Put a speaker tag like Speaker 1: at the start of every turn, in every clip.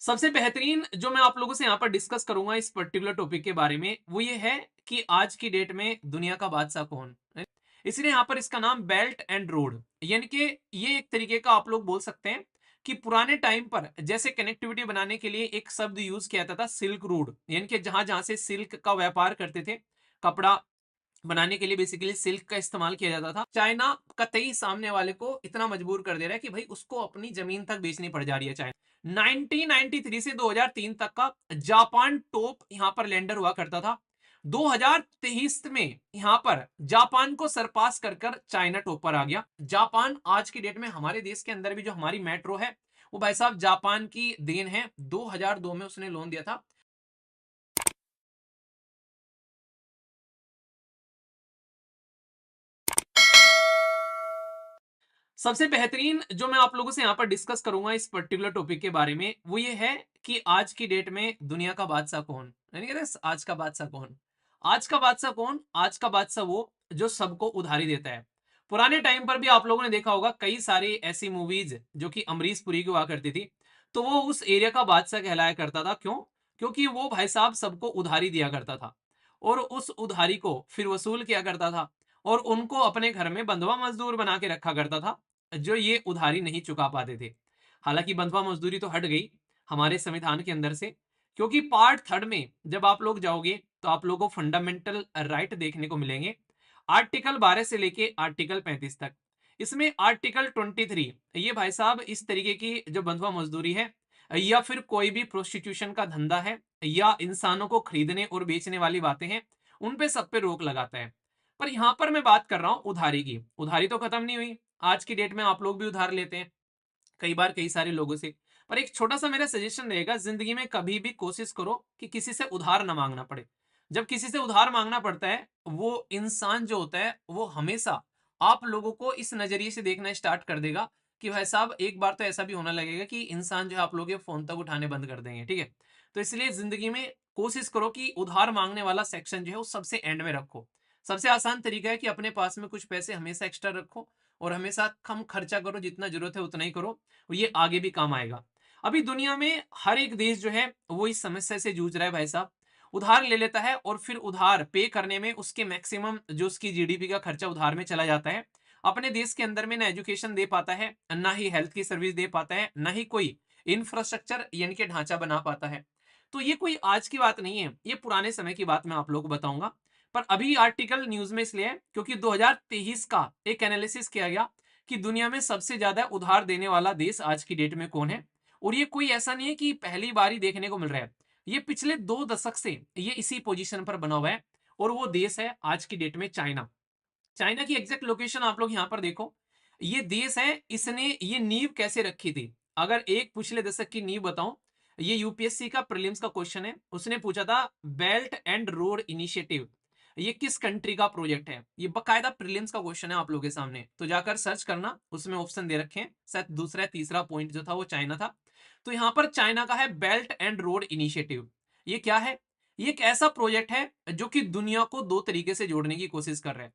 Speaker 1: सबसे बेहतरीन जो मैं आप लोगों से यहाँ पर डिस्कस करूंगा इस पर्टिकुलर टॉपिक के बारे में वो ये है कि आज की डेट में दुनिया का बादशाह कौन है। इसलिए यहाँ पर इसका नाम बेल्ट एंड रोड, यानी कि ये एक तरीके का आप लोग बोल सकते हैं कि पुराने टाइम पर जैसे कनेक्टिविटी बनाने के लिए एक शब्द यूज किया जाता था सिल्क रूट, यानी कि जहां जहां से सिल्क का व्यापार करते थे, कपड़ा बनाने के लिए बेसिकली सिल्क का इस्तेमाल किया जाता था। चाइना कतई सामने वाले को इतना मजबूर कर दे रहा है कि भाई उसको अपनी जमीन तक बेचनी पड़ जा रही है। चाइना 1993 से 2003 तक का जापान टॉप यहां पर लैंडर हुआ करता था। 2023 में यहां पर जापान को सरपास कर कर चाइना टॉप पर आ गया। जापान आज की डेट में हमारे देश के अंदर भी जो हमारी मेट्रो है वो भाई साहब जापान की देन है। 2002 में उसने लोन दिया था। सबसे बेहतरीन जो मैं आप लोगों से यहाँ पर डिस्कस करूंगा इस पर्टिकुलर टॉपिक के बारे में वो ये है कि आज की डेट में दुनिया का बादशाह कौन, यानी कि आज का बादशाह कौन। आज का बादशाह कौन? आज का बादशाह वो जो सबको उधारी देता है। पुराने टाइम पर भी आप लोगों ने देखा होगा कई सारी ऐसी मूवीज जो कि अमरीश पुरी की हुआ करती थी, तो वो उस एरिया का बादशाह कहलाया करता था। क्यों? क्योंकि वो भाई साहब सबको उधारी दिया करता था और उस उधारी को फिर वसूल किया करता था और उनको अपने घर में बंधुआ मजदूर बना के रखा करता था जो ये उधारी नहीं चुका पाते थे। हालांकि बंधुआ मजदूरी तो हट गई हमारे संविधान के अंदर से, क्योंकि पार्ट थर्ड में जब आप लोग जाओगे तो आप लोगों को फंडामेंटल राइट देखने को मिलेंगे, आर्टिकल 12 से लेके आर्टिकल 35 तक। इसमें आर्टिकल 23 ये भाई साहब इस तरीके की जो बंधुआ मजदूरी है या फिर कोई भी प्रोस्टिट्यूशन का धंधा है या इंसानों को खरीदने और बेचने वाली बातें हैं, उन पे सब पे रोक लगाता है। पर यहां पर मैं बात कर रहा हूं उधारी की। उधारी तो खत्म नहीं हुई, आज की डेट में आप लोग भी उधार लेते हैं कई बार कई सारे लोगों से। पर एक छोटा सा मेरा सजेशन रहेगा, जिंदगी में कभी भी कोशिश करो कि किसी से उधार ना मांगना पड़े। जब किसी से उधार मांगना पड़ता है वो इंसान जो होता है वो हमेशा आप लोगों को इस नजरिए से देखना स्टार्ट कर देगा कि भाई साहब एक बार तो ऐसा भी होने लगेगा कि इंसान जो है आप लोगों के फोन तक उठाने बंद कर देंगे। ठीक है, तो इसलिए जिंदगी में कोशिश करो कि उधार मांगने वाला सेक्शन जो है वो सबसे एंड में रखो। सबसे आसान तरीका है कि अपने पास में कुछ पैसे हमेशा एक्स्ट्रा रखो और हमेशा कम खर्चा करो, जितना जरूरत है उतना ही करो और ये आगे भी काम आएगा। अभी दुनिया में हर एक देश जो है वो इस समस्या से जूझ रहा है भाई साहब। उधार ले लेता है और फिर उधार पे करने में उसके मैक्सिमम जो उसकी जीडीपी का खर्चा उधार में चला जाता है। अपने देश के अंदर में ना एजुकेशन दे पाता है, ना ही हेल्थ की सर्विस दे पाता है, ना ही कोई इंफ्रास्ट्रक्चर यानी कि ढांचा बना पाता है। तो ये कोई आज की बात नहीं है, ये पुराने समय की बात मैं आप लोगों को बताऊंगा। पर अभी आर्टिकल न्यूज में इसलिए है क्योंकि 2023 का एक एनालिसिस किया गया कि दुनिया में सबसे ज्यादा उधार देने वाला देश आज की डेट में कौन है। और ये कोई ऐसा नहीं है कि पहली बार ही देखने को मिल रहा है, ये पिछले 2 दशक से ये इसी पोजीशन पर बना हुआ है। और वो देश है आज की डेट में चाइना। चाइना की एग्जैक्ट लोकेशन आप लोग यहां पर देखो, ये देश है, इसने ये नींव कैसे रखी थी। अगर एक पिछले दशक की नींव बताऊं, ये यूपीएससी का प्रीलिम्स का क्वेश्चन है, उसने पूछा था बेल्ट एंड रोड इनिशिएटिव ये किस कंट्री का प्रोजेक्ट है। ये बकायदा प्रीलिम्स का क्वेश्चन है आप लोगों के सामने, तो जाकर सर्च करना, उसमें ऑप्शन दे रखे हैं। शायद दूसरा या तीसरा पॉइंट जो था वो चाइना था। तो यहां पर चाइना का है बेल्ट एंड रोड इनिशिएटिव। ये क्या है? ये एक ऐसा प्रोजेक्ट है जो कि दुनिया को दो तरीके से जोड़ने की कोशिश कर रहा है।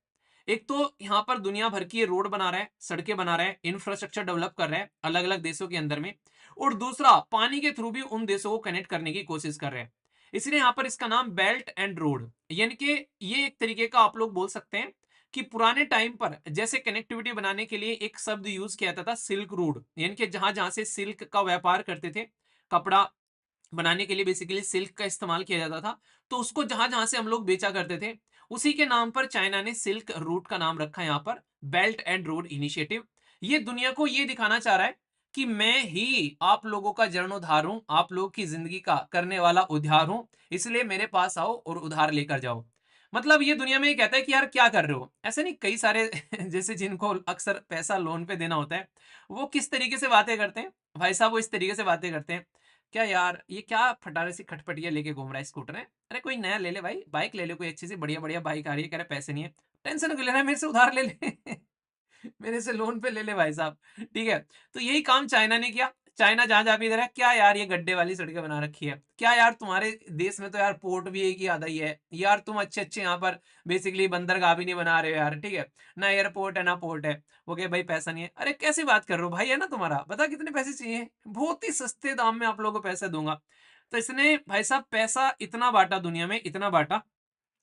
Speaker 1: एक तो यहां पर दुनिया भर की रोड बना रहा है, सड़कें बना रहा है, इंफ्रास्ट्रक्चर डेवलप कर रहा है अलग अलग देशों के अंदर में। और दूसरा पानी के थ्रू भी उन देशों को कनेक्ट करने की कोशिश कर रहे हैं। इसलिए यहां पर इसका नाम बेल्ट एंड रोड, यानी कि ये एक तरीके का आप लोग बोल सकते हैं कि पुराने टाइम पर जैसे कनेक्टिविटी बनाने के लिए एक शब्द यूज किया जाता था सिल्क रूट, यानी कि जहां जहां से सिल्क का व्यापार करते थे, कपड़ा बनाने के लिए बेसिकली सिल्क का इस्तेमाल किया जाता था, तो उसको जहां जहां से हम लोग बेचा करते थे, उसी के नाम पर चाइना ने सिल्क रूट का नाम रखा है यहाँ पर बेल्ट एंड रोड इनिशिएटिव। ये दुनिया को ये दिखाना चाह रहा है कि मैं ही आप लोगों का जीर्णोद्धार हूं, आप लोगों की जिंदगी का करने वाला उद्धार हूं, इसलिए मेरे पास आओ और उधार लेकर जाओ। मतलब ये दुनिया में ये कहता है कि यार क्या कर रहे हो, ऐसे नहीं कई सारे जैसे जिनको अक्सर पैसा लोन पे देना होता है, वो किस तरीके से बातें करते हैं भाई साहब, वो इस तरीके से बातें करते हैं, क्या यार ये क्या फटारे सी खटपटिया लेके घूम रहा है स्कूटर है, अरे कोई नया ले ले भाई, बाइक ले ले, कोई अच्छी सी बढ़िया बढ़िया बाइक आ रही है, कह रहा है पैसे नहीं है, टेंशन क्यों ले रहा है, मेरे से उधार ले ले मेरे से लोन पे ले ले भाई साहब। ठीक है, तो यही काम चाइना ने किया। चाइना जहां जहां भी इधर है, क्या यार ये गड्ढे वाली सड़कें बना रखी है, क्या यार तुम्हारे देश में तो यार पोर्ट भी एक ही आधा ही है यार, तुम अच्छे अच्छे यहाँ पर बेसिकली बंदरगाह भी नहीं बना रहे हो यार, ठीक है ना, एयरपोर्ट है ना पोर्ट है। वो कहे भाई पैसा नहीं है, अरे कैसी बात कर रहे हो भाई, है ना तुम्हारा, बता कितने पैसे चाहिए, बहुत ही सस्ते दाम में आप लोगों को पैसे दूंगा। तो इसने भाई साहब पैसा इतना बांटा दुनिया में, इतना बांटा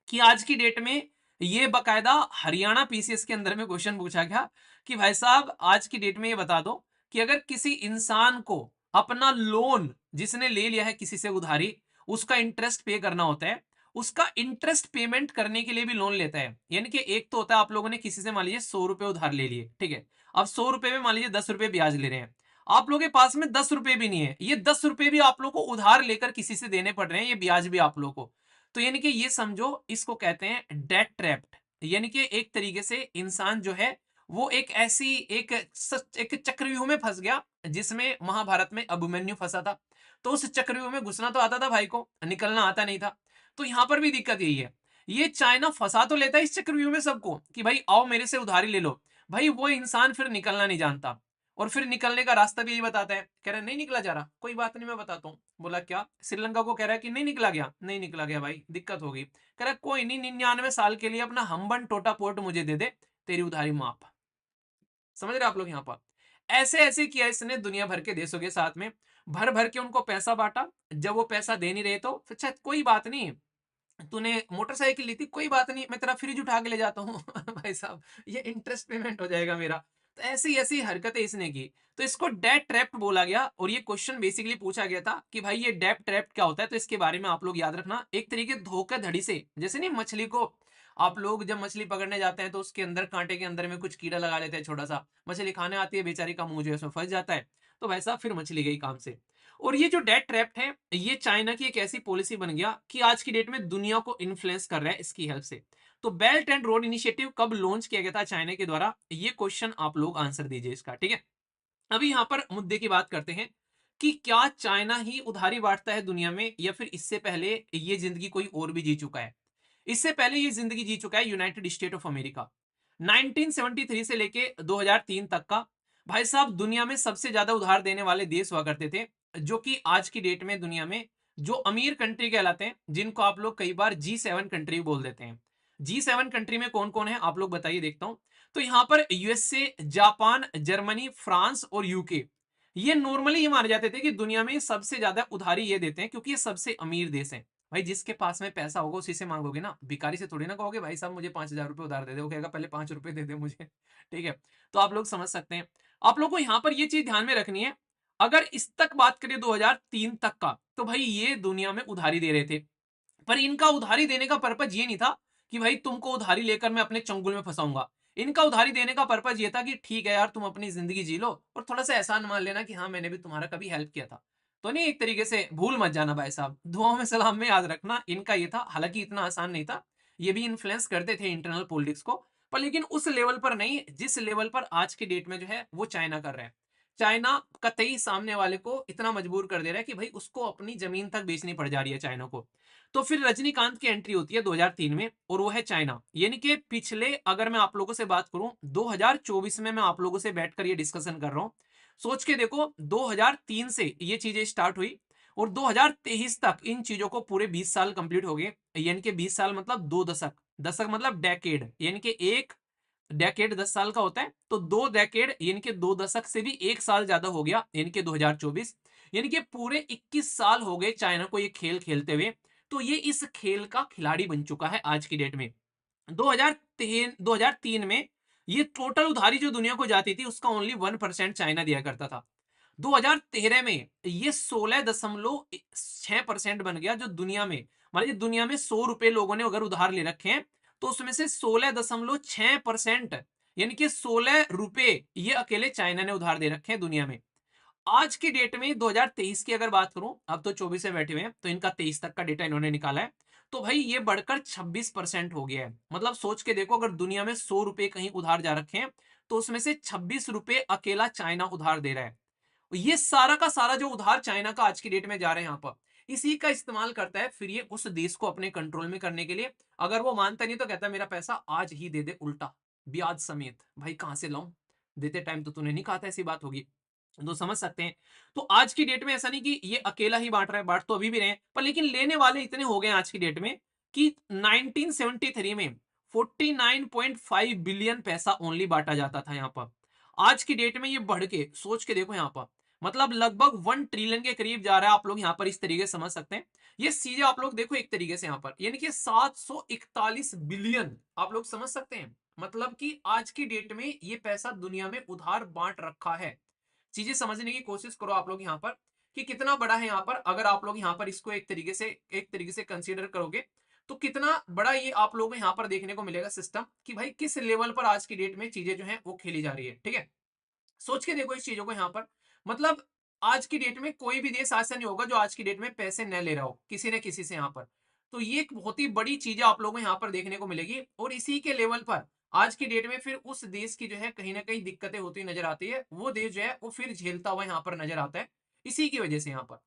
Speaker 1: कि आज की डेट में ये बकायदा हरियाणा पीसीएस के अंदर में क्वेश्चन पूछा गया कि भाई साहब आज की डेट में ये बता दो कि अगर किसी इंसान को अपना लोन जिसने ले लिया है किसी से उधारी, उसका इंटरेस्ट पे करना होता है, उसका इंटरेस्ट पेमेंट करने के लिए भी लोन लेता है। यानी कि एक तो होता है आप लोगों ने किसी से मान लीजिए 100 रुपए उधार ले लिए, ठीक है, अब 100 रुपए में मान लीजिए 10 रुपए ब्याज ले रहे हैं, आप लोगों के पास में 10 रुपए भी नहीं है, ये 10 रुपए भी आप लोग को उधार लेकर किसी से देने पड़ रहे हैं, ये ब्याज भी आप लोग को। तो यानी कि ये समझो, इसको कहते हैं डेट ट्रैप्ड। यानी कि एक तरीके से इंसान जो है वो एक ऐसी एक चक्रव्यूह में फंस गया जिसमें महाभारत में अभिमन्यु फंसा था। तो उस चक्रव्यूह में घुसना तो आता था भाई को, निकलना आता नहीं था। तो यहां पर भी दिक्कत यही है, ये चाइना फंसा तो लेता है इस चक्रव्यूह में सबको कि भाई आओ मेरे से उधारी ले लो, भाई वो इंसान फिर निकलना नहीं जानता, और फिर निकलने का रास्ता भी यही बताता है, कह रहा है नहीं निकला जा रहा, कोई बात नहीं मैं बताता हूँ। बोला क्या, श्रीलंका को कह रहा है कि नहीं निकला गया, नहीं निकला गया भाई, दिक्कत हो गई, कह रहा है कोई नहीं, 99 साल के लिए अपना हम्बन टोटा पोर्ट मुझे दे दे, तेरी उधारी माफ। समझ रहे आप लोग यहाँ पर, ऐसे ऐसे किया इसने दुनिया भर के देशों के साथ में, भर भर के उनको पैसा बांटा। जब वो पैसा दे नहीं रहे तो अच्छा कोई बात नहीं, तूने मोटरसाइकिल ली थी, कोई बात नहीं मैं तेरा फ्रिज उठा के ले जाता हूँ भाई साहब ये इंटरेस्ट पेमेंट हो जाएगा मेरा। तो ऐसी ऐसी हरकतें इसने की, तो इसको डेट ट्रैप बोला गया। और ये क्वेश्चन बेसिकली पूछा गया था कि भाई ये डेट ट्रैप क्या होता है, तो इसके बारे में आप लोग याद रखना, एक तरीके धोखाधड़ी से, जैसे नहीं मछली को आप लोग जब मछली पकड़ने जाते हैं तो उसके अंदर कांटे के अंदर में कुछ कीड़ा लगा लेते हैं छोटा सा, मछली खाने आती है बेचारी का मुंह जो है उसमें फंस जाता है, तो वैसा फिर मछली गई काम से। और ये जो डेट ट्रैप है ये चाइना की एक ऐसी पॉलिसी बन गया कि आज की डेट में दुनिया को इन्फ्लुएंस कर रहा है इसकी हेल्प से। तो बेल्ट एंड रोड इनिशिएटिव कब लॉन्च किया गया था चाइना के द्वारा, ये क्वेश्चन आप लोग आंसर दीजिए इसका, ठीक है। अभी यहां पर मुद्दे की बात करते हैं कि क्या चाइना ही उधारी बांटता है दुनिया में, या फिर इससे पहले ये जिंदगी कोई और भी जी चुका है। इससे पहले ये जिंदगी जी चुका है यूनाइटेड स्टेट ऑफ अमेरिका, 1973 से लेके 2003 तक का। भाई साहब दुनिया में सबसे ज्यादा उधार देने वाले देश हुआ करते थे, जो कि आज की डेट में दुनिया में जो अमीर कंट्री कहलाते हैं, जिनको आप लोग कई बार G7 कंट्री बोल देते हैं। G7 कंट्री में कौन कौन है आप लोग बताइए, देखता हूं। तो यहां पर यूएसए, जापान, जर्मनी, फ्रांस और यूके, ये नॉर्मली ये माने जाते थे कि दुनिया में सबसे ज्यादा उधारी ये देते हैं क्योंकि ये सबसे अमीर देश हैं। भाई जिसके पास में पैसा होगा उसी से मांगोगे ना, भिखारी से थोड़ी ना कहोगे भाई साहब मुझे 5,000 रुपए उधार दे दे, वो कहेगा पहले 5 रुपए दे दे मुझे ठीक है। तो आप लोग समझ सकते हैं। आप लोग को यहाँ पर ये चीज ध्यान में रखनी है, अगर इस तक बात करें 2003 तक का, तो भाई ये दुनिया में उधारी दे रहे थे, पर इनका उधारी देने का पर्पज ये नहीं था कि भाई तुमको उधारी लेकर मैं अपने चंगुल में फंसाऊंगा। इनका उधारी देने का पर्पज ये था कि ठीक है यार तुम अपनी जिंदगी जी लो और थोड़ा सा एहसान मान लेना कि हाँ मैंने भी तुम्हारा कभी हेल्प किया था। तो नहीं, एक तरीके से भूल मत जाना भाई साहब, दुआओं में सलाम में याद रखना इनका ये था। हालांकि इतना आसान नहीं था, ये भी इन्फ्लुएंस करते थे इंटरनल पॉलिटिक्स को, पर लेकिन उस लेवल पर नहीं जिस लेवल पर आज के डेट में जो है वो चाइना कर रहा है। चाइना कतई सामने वाले को इतना मजबूर कर दे रहा है कि भाई उसको अपनी जमीन तक बेचनी पड़ जा रही है चाइना को। तो फिर रजनीकांत की एंट्री होती है 2003 में, और वो है चाइना। यानी कि पिछले, अगर मैं आप लोगों से बात करूं 2024 में मैं आप लोगों से बैठकर ये डिस्कशन कर रहा हूं, सोच के देखो 2003 से ये चीजें स्टार्ट हुई और 2023 तक इन चीजों को पूरे 20 साल कंप्लीट हो गए। यानी कि 20 साल मतलब 2 दशक, दशक मतलब डेकेड, यानी कि एक डेकेड 10 साल का होता है, तो 2 डेकेड यानी कि 2 दशक से भी 1 साल ज्यादा हो गया, यानी कि 2024, यानी कि पूरे 21 साल हो गए चाइना को ये खेल खेलते हुए। तो ये इस खेल का खिलाड़ी बन चुका है आज की डेट में। 2003 में ये टोटल उधारी जो दुनिया को जाती थी उसका ओनली 1% चाइना दिया करता था। 2013 में ये 16.6% बन गया, जो दुनिया में मान लीजिए दुनिया में 100 रुपए लोगों ने अगर उधार ले रखे हैं तो उसमें से 16.6% यानी कि 16 रुपए ये अकेले चाइना ने उधार दे रखे हैं दुनिया में। आज की डेट में 2023 की अगर बात करूं, अब तो 24 में बैठे हुए हैं तो इनका 23 तक का डेटा इन्होंने निकाला है, तो भाई ये बढ़कर 26% हो गया है। मतलब सोच के देखो, अगर दुनिया में 100 रुपए कहीं उधार जा रखे हैं तो उसमें से 26 रुपए अकेला चाइना उधार दे रहा है। ये सारा का सारा जो उधार चाइना का आज की डेट में जा रहे हैं यहाँ पर, इसी का इस्तेमाल करता है फिर ये उस देश को अपने कंट्रोल में करने के लिए। अगर वो मानता नहीं तो कहता है मेरा पैसा आज ही दे दे, उल्टा ब्याज समेत। भाई कहां से लाऊं, देते टाइम तो तूने नहीं कहा था ऐसी बात होगी। तो समझ सकते हैं। तो आज की डेट में ऐसा नहीं कि ये अकेला ही बांट रहा है, बांट तो अभी भी रहे हैं, पर लेकिन लेने वाले इतने हो गए आज की डेट में कि 1973 में 49.5 बिलियन पैसा ओनली बांटा जाता था यहाँ पर। आज की डेट में ये बढ़ के सोच के देखो यहाँ पर, मतलब लगभग 1 ट्रिलियन के करीब जा रहा है। आप लोग यहाँ पर इस तरीके से समझ सकते हैं। ये चीजें आप लोग देखो एक तरीके से यहाँ पर, यानी कि 741 बिलियन आप लोग समझ सकते हैं। मतलब कि आज की डेट में ये पैसा दुनिया में उधार बांट रखा है। चीजें समझने की कोशिश करो आप लोग यहाँ पर कि कितना बड़ा है यहाँ पर। अगर आप लोग यहाँ पर इसको एक तरीके से कंसीडर करोगे तो कितना बड़ा ये आप लोगों को यहाँ पर देखने को मिलेगा सिस्टम, कि भाई किस लेवल पर आज की डेट में चीजें जो है वो खेली जा रही है। ठीक है, सोच के देखो इस चीजों को यहाँ पर। मतलब आज की डेट में कोई भी देश ऐसा नहीं होगा जो आज की डेट में पैसे न ले रहा हो किसी न किसी से यहाँ पर। तो ये एक बहुत ही बड़ी चीज आप लोगों को यहाँ पर देखने को मिलेगी, और इसी के लेवल पर आज की डेट में फिर उस देश की जो है कहीं ना कहीं दिक्कतें होती नजर आती है। वो देश जो है वो फिर झेलता हुआ यहाँ पर नजर आता है इसी की वजह से यहाँ पर।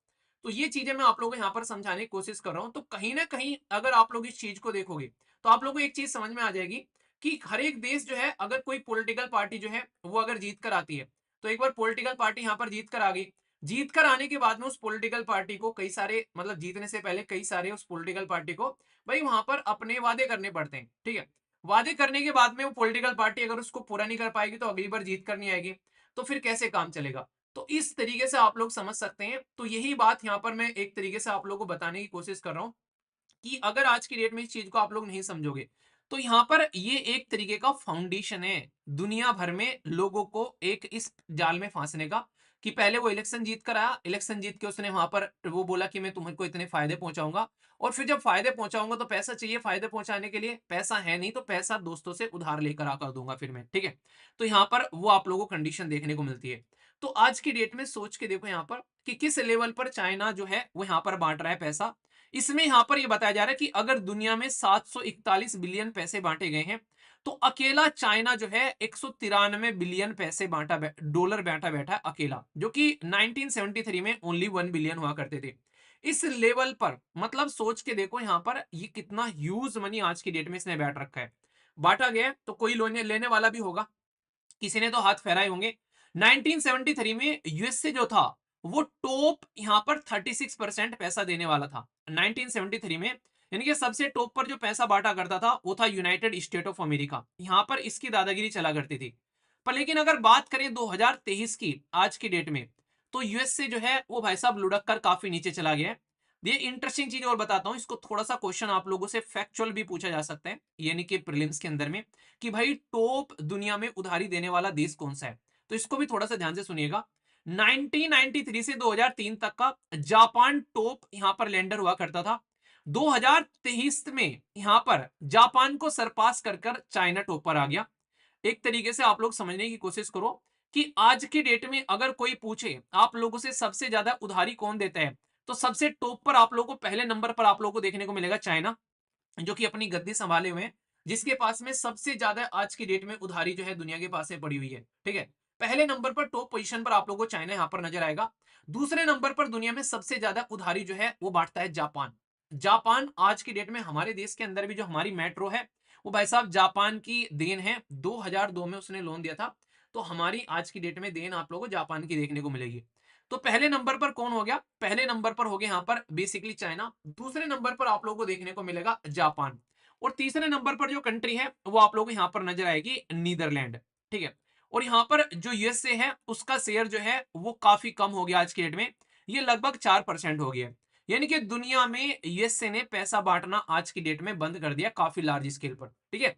Speaker 1: तो ये चीजें मैं आप लोगों को यहाँ पर समझाने की कोशिश कर रहा हूँ। तो कहीं ना कहीं अगर आप लोग इस चीज को देखोगे तो आप लोगों को एक चीज समझ में आ जाएगी कि हर एक देश जो है, अगर कोई पॉलिटिकल पार्टी जो है वो अगर जीत कर आती है, तो एक बार पॉलिटिकल पार्टी यहाँ पर जीत कर आ गई, जीत कर आने के बाद में उस पॉलिटिकल पार्टी को कई सारे, मतलब जीतने से पहले कई सारे उस पॉलिटिकल पार्टी को भाई वहां पर अपने वादे करने पड़ते हैं। ठीक है, वादे करने के बाद में वो पॉलिटिकल पार्टी अगर उसको पूरा नहीं कर पाएगी तो अगली बार जीत कर नहीं आएगी, तो फिर कैसे काम चलेगा। तो इस तरीके से आप लोग समझ सकते हैं। तो यही बात यहाँ पर मैं एक तरीके से आप लोगों को बताने की कोशिश कर रहा हूँ कि अगर आज की डेट में इस चीज को आप लोग नहीं समझोगे तो यहाँ पर ये एक तरीके का फाउंडेशन है दुनिया भर में लोगों को एक इस जाल में फांसने का, कि पहले वो इलेक्शन जीत कर आया, इलेक्शन जीत के उसने वहां पर वो बोला कि मैं तुमको इतने फायदे पहुंचाऊंगा, और फिर जब फायदे पहुंचाऊंगा तो पैसा चाहिए, फायदे पहुंचाने के लिए पैसा है नहीं, तो पैसा दोस्तों से उधार लेकर आकर दूंगा फिर मैं। ठीक है, तो यहाँ पर वो आप लोगों को कंडीशन देखने को मिलती है। तो आज की डेट में सोच के देखो यहाँ पर कि किस लेवल पर चाइना जो है वो यहाँ पर बांट रहा है पैसा। इसमें यहां पर यह बताया जा रहा है कि अगर दुनिया में 741 बिलियन पैसे बांटे गए हैं तो अकेला चाइना जो है 193 बिलियन पैसे डॉलर बांटा बैठा है अकेला, जो कि 1973 में ओनली 1 बिलियन हुआ करते थे। इस लेवल पर मतलब सोच के देखो यहां पर ये कितना ह्यूज मनी आज की डेट में इसने बैठ रखा है। बांटा गया है तो कोई लेने लेने वाला भी होगा, किसी ने तो हाथ फहराए होंगे। 1973 में यूएसए जो था वो टॉप यहां पर 36% पैसा देने वाला था 1973 में, यानी कि सबसे टॉप पर जो पैसा बांटा करता था वो था यूनाइटेड स्टेट ऑफ अमेरिका। यहां पर इसकी दादागिरी चला करती थी। पर लेकिन अगर बात करें 2023 की आज की डेट में, तो यूएसए जो है वो भाई साहब लुढ़क कर काफी नीचे चला गया है। ये इंटरेस्टिंग चीज और बताता हूं, इसको थोड़ा सा क्वेश्चन आप लोगों से फैक्चुअल भी पूछा जा सकता है यानी कि प्रीलिम्स के अंदर में, कि भाई टॉप दुनिया में उधारी देने वाला देश कौन सा है। तो इसको भी थोड़ा सा ध्यान से सुनिएगा। 1993 से 2003 तक का जापान टॉप यहां पर लेंडर हुआ करता था। 2023 में यहां पर जापान को सरपास कर चाइना टॉप पर आ गया। एक तरीके से आप लोग समझने की कोशिश करो कि आज की डेट में अगर कोई पूछे आप लोगों से सबसे ज्यादा उधारी कौन देता है, तो सबसे टॉप पर आप लोगों को पहले नंबर पर आप लोगों को देखने को मिलेगा चाइना, जो कि अपनी गद्दी संभाले हुए हैं, जिसके पास में सबसे ज्यादा आज की डेट में उधारी जो है दुनिया के पास में पड़ी हुई है। ठीक है, पहले नंबर पर टॉप पोजीशन पर आप लोगों को चाइना यहां पर नजर आएगा। दूसरे नंबर पर दुनिया में सबसे ज्यादा उधारी जो है वो बांटता है जापान। जापान आज की डेट में हमारे देश के अंदर भी जो हमारी मेट्रो है वो भाई साहब जापान की देन है। 2002 में उसने लोन दिया था। तो हमारी आज की डेट में देन आप लोगों को जापान की देखने को मिलेगी। तो पहले नंबर पर कौन हो गया, पहले नंबर पर हो गया यहाँ पर बेसिकली चाइना। दूसरे नंबर पर आप लोगों को देखने को मिलेगा जापान। और तीसरे नंबर पर जो कंट्री है वो आप लोगों को यहाँ पर नजर आएगी नीदरलैंड। ठीक है, और यहाँ पर जो यूएसए है उसका शेयर जो है वो काफी कम हो गया आज की डेट में, ये लगभग 4% हो गया। यानी कि दुनिया में यूएसए ने पैसा बांटना आज की डेट में बंद कर दिया काफी लार्ज स्केल पर। ठीक है,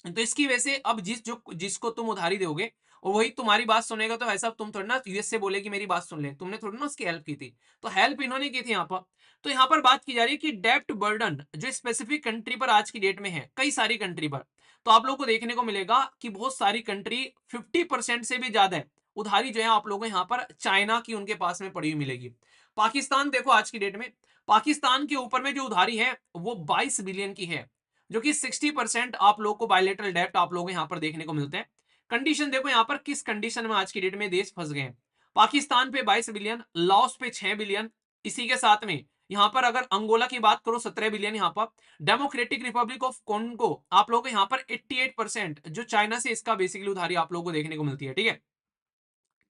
Speaker 1: तो इसकी वजह से अब जिसको तुम उधारी दोगे और वही तुम्हारी बात सुनेगा, तो ऐसा तुम थोड़ी ना यूएस से बोले कि मेरी बात सुन ले, तुमने थोड़ी ना उसकी हेल्प की थी। तो हेल्प इन्होंने की थी यहाँ पर। तो यहाँ पर बात की जा रही है कि डेप्ट बर्डन जो स्पेसिफिक कंट्री पर आज की डेट में है, कई सारी कंट्री पर, तो आप लोगों को देखने को मिलेगा कि बहुत सारी कंट्री 50% से भी ज्यादा है उधारी जो है आप लोगों को यहाँ पर चाइना की उनके पास में पड़ी हुई मिलेगी। पाकिस्तान देखो आज की डेट में, पाकिस्तान के ऊपर में जो उधारी है वो 22 बिलियन की है, जो कि 60% आप लोगों को बायलेटरल डेब्ट आप लोगों को यहाँ पर देखने को मिलते हैं। कंडीशन देखो यहाँ पर किस कंडीशन में आज की डेट में देश फंस गए हैं। पाकिस्तान पे 22 बिलियन, लाओस पे 6 बिलियन, इसी के साथ में यहाँ पर अगर अंगोला की बात करो 17 बिलियन, यहाँ पर डेमोक्रेटिक रिपब्लिक ऑफ कॉन्गो आप लोगों को यहाँ पर 88%, जो चाइना से इसका बेसिकली उधारी आप लोगों को देखने को मिलती है। ठीक है,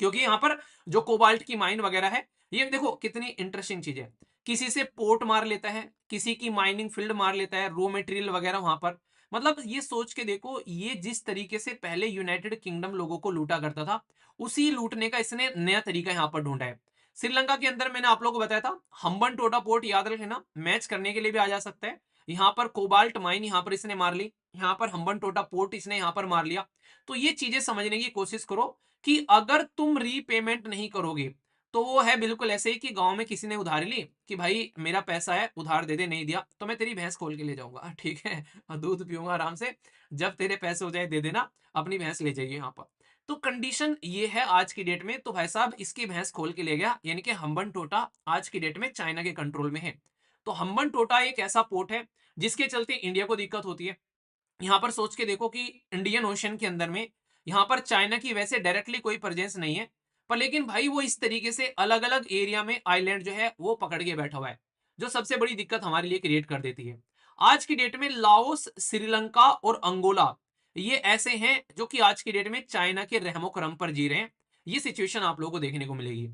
Speaker 1: क्योंकि यहाँ पर जो कोबाल्ट की माइन वगैरह है, ये देखो कितनी इंटरेस्टिंग चीज है। किसी से पोर्ट मार लेता है, किसी की माइनिंग फील्ड मार लेता है, रो मटेरियल वगैरह वहां पर। मतलब ये सोच के देखो, ये जिस तरीके से पहले यूनाइटेड किंगडम लोगों को लूटा करता था, उसी लूटने का इसने नया तरीका यहाँ पर ढूंढा है। श्रीलंका के अंदर मैंने आप लोगों को बताया था, हम्बन टोटा पोर्ट याद रखना, मैच करने के लिए भी आ जा सकता है। यहाँ पर कोबाल्ट माइन यहाँ पर इसने मार ली, यहाँ पर हम्बन टोटा पोर्ट इसने यहाँ पर मार लिया। तो ये चीजें समझने की कोशिश करो कि अगर तुम रीपेमेंट नहीं करोगे, तो वो है बिल्कुल ऐसे ही कि गांव में किसी ने उधारी ली कि भाई मेरा पैसा है उधार दे दे, नहीं दिया तो मैं तेरी भैंस खोल के ले जाऊंगा, ठीक है, और दूध पीऊंगा आराम से, जब तेरे पैसे हो जाए दे देना, अपनी भैंस ले जाइए यहाँ पर। तो कंडीशन ये है आज की डेट में। तो भाई साहब इसकी भैंस खोल के ले गया, यानी कि हम्बन टोटा आज की डेट में चाइना के कंट्रोल में है। तो हम्बन टोटा एक ऐसा पोर्ट है जिसके चलते इंडिया को दिक्कत होती है। यहाँ पर सोच के देखो कि इंडियन ओशन के अंदर में यहाँ पर चाइना की वैसे डायरेक्टली कोई प्रेजेंस नहीं है, पर लेकिन भाई वो इस तरीके से अलग अलग एरिया में आइलैंड जो है वो पकड़ के बैठा हुआ है, जो सबसे बड़ी दिक्कत हमारे लिए क्रिएट कर देती है। आज की डेट में लाओस, श्रीलंका और अंगोला, ये ऐसे हैं जो कि आज की डेट में चाइना के रहमो करम पर जी रहे हैं। ये सिचुएशन आप लोगों को देखने को मिलेगी।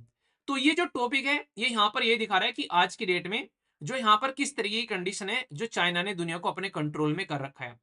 Speaker 1: तो ये जो टॉपिक है ये यहाँ पर ये दिखा रहा है कि आज की डेट में जो यहाँ पर किस तरीके की कंडीशन है, जो चाइना ने दुनिया को अपने कंट्रोल में कर रखा है।